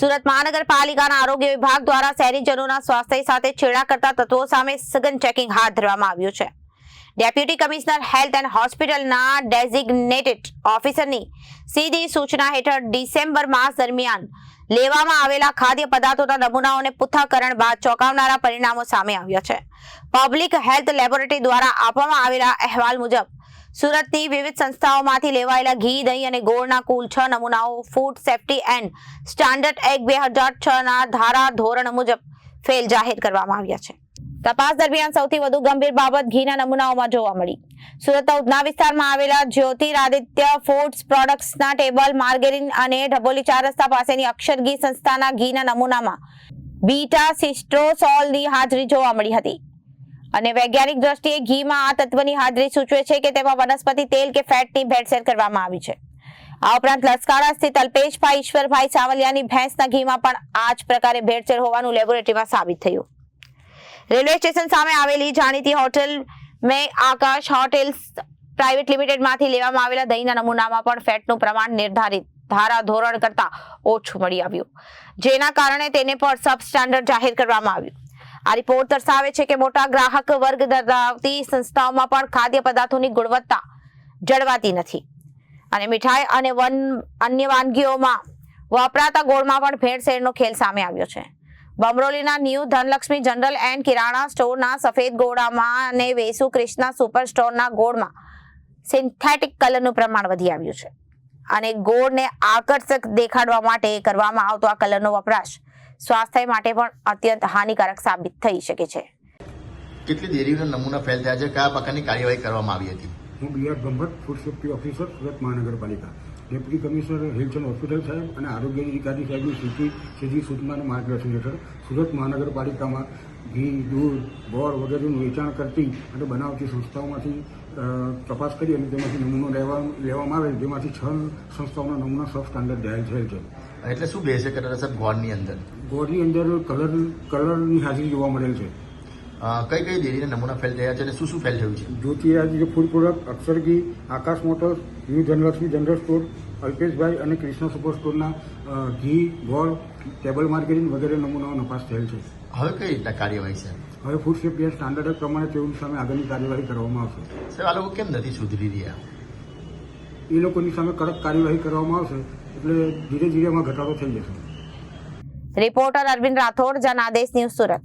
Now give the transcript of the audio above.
સુરત મહાનગરપાલિકાના આરોગ્ય વિભાગ દ્વારા શહેરીજનોના સ્વાસ્થ્ય સાથે છેડા કરતા તત્વો સામે સઘન ચેકિંગ હાથ ધરવામાં આવ્યું છે। ડેપ્યુટી કમિશનર હેલ્થ એન્ડ હોસ્પિટલના ડેઝિગ્નેટેડ ઓફિસરની સીધી સૂચના હેઠળ ડિસેમ્બર માસ દરમિયાન લેવામાં આવેલા ખાદ્ય પદાર્થોના નમૂનાઓને પૃથ્થકરણ બાદ ચોંકાવનારા પરિણામો સામે આવ્યા છે। પબ્લિક હેલ્થ લેબોરેટરી દ્વારા આપવામાં આવેલા અહેવાલ મુજબ સુરતની વિવિધ સંસ્થાઓમાંથી લેવાયેલા ઘી, દહીં અને ગોળના કુલ 6 નમૂનાઓ food safety and standard act 2006ના ધારા ધોરણ મુજબ ફેલ જાહેર કરવામાં આવ્યા છે। તપાસ દરમિયાન સૌથી વધુ ગંભીર બાબત ઘીના નમૂનાઓમાં જોવા મળી। સુરતના ઉધના વિસ્તારમાં આવેલા જ્યોતિરાદિત્ય ફૂડ્સ પ્રોડક્ટ્સના ટેબલ માર્ગેરીન અને ઢબોલી 4 રસ્તા પાસેની અક્ષર ઘી સંસ્થાના ઘીના નમૂનામાં બીટા સિસ્ટ્રોસોલની હાજરી જોવા મળી હતી અને વૈજ્ઞાનિક દ્રષ્ટિએ ઘીમાં આ તત્વની હાજરી સૂચવે છે કે તેમાં વનસ્પતિ તેલ કે ફેટની ભેળસેળ કરવામાં આવી છે। આ ઉપરાંત લસકાડા સ્થિત અલ્પેશભાઈ ઈશ્વરભાઈ સાવલિયાની ભેંસના ઘીમાં પણ આ જ પ્રકારે ભેળસેળ હોવાનું લેબોરેટરીમાં સાબિત થયું। રેલવે સ્ટેશન સામે આવેલી જાણીતી હોટેલ મેં આકાશ હોટેલ્સ પ્રાઇવેટ લિમિટેડમાંથી લેવામાં આવેલા દહીંના નમૂનામાં પણ ફેટનું પ્રમાણ નિર્ધારિત ધારા ધોરણ કરતા ઓછું મળી આવ્યું, જેના કારણે તેને પણ સબ સ્ટાન્ડર્ડ જાહેર કરવામાં આવ્યું। આ રિપોર્ટ દર્શાવે છે કે મોટા ગ્રાહક વર્ગ ધરાવતી સંસ્થાઓમાં પણ ખાદ્ય પદાર્થોની ગુણવત્તા જળવાતી નથી અને મીઠાઈ અને અન્ય વાનગીઓમાં વપરાતા ગોળમાં પણ ભેળસેળનો ખેલ સામે આવ્યો છે। બમરોલીના ન્યૂ ધનલક્ષ્મી જનરલ એન્ડ કિરાણા સ્ટોરના સફેદ ગોળામાં અને વેસુ ક્રિષ્ના સુપર સ્ટોરના ગોળમાં સિન્થેટિક કલરનું પ્રમાણ વધી આવ્યું છે અને ગોળને આકર્ષક દેખાડવા માટે કરવામાં આવતો આ કલરનો વપરાશ સ્વાસ્થ્ય માટે પણ અત્યંત હાનિકારક સાબિત થઈ શકે છે। કેટલી દેરીના નમૂના ફેલ થયા છે, કયા પ્રકારની કાર્યવાહી કરવામાં આવી હતી? હું બી.આર. ગંભટ, ફૂડ સેફ્ટી ઓફિસર, સુરત મહાનગરપાલિકા। Deputy commissioner health and hospital સાહેબ અને આરોગ્ય અધિકારી સાહેબની સીધી સૂચના અને માર્ગદર્શન હેઠળ સુરત મહાનગરપાલિકામાં ઘી, દૂધ, ગોળ વગેરેનું વેચાણ કરતી અને બનાવતી સંસ્થાઓમાંથી તપાસ કરી અને તેમાંથી નમૂનો લેવામાં આવે, જેમાંથી 6 સંસ્થાઓના નમૂના સબ સ્ટાન્ડર્ડ જાહેર થયેલ છે। એટલે શું બેસે કરે સાહેબ ગોળની અંદર? ગોળની અંદર કલરની હાજરી જોવા મળેલ છે। કઈ કઈ ડેરીના નમૂના ફેલ થયા છે અને શું શું ફેલ થયું છે? જ્યોતિરાદિત્ય ફૂડ પ્રોડક્ટ, અક્ષર ઘી, Akash motors, new Dhanlakshmi general store, અલ્પેશભાઈ અને કૃષ્ણ સુપર સ્ટોરના ઘી, ગોળ, ટેબલ માર્કેટિંગ વગેરે નમૂનાઓ નપાસ થયેલ છે। હવે કઈ રીતના કાર્યવાહી છે? હવે ફૂડ સેફ્ટી એન્ડ સ્ટાન્ડર્ડ પ્રમાણે તેઓની સામે આગળની કાર્યવાહી કરવામાં આવશે। સાહેબ, આ લોકો કેમ નથી સુધરી રહ્યા? એ લોકોની સામે કડક કાર્યવાહી કરવામાં આવશે એટલે ધીરે ધીરે એમાં ઘટાડો થઈ જશે। Reporter Arvind Rathod, Janadesh news, Surat.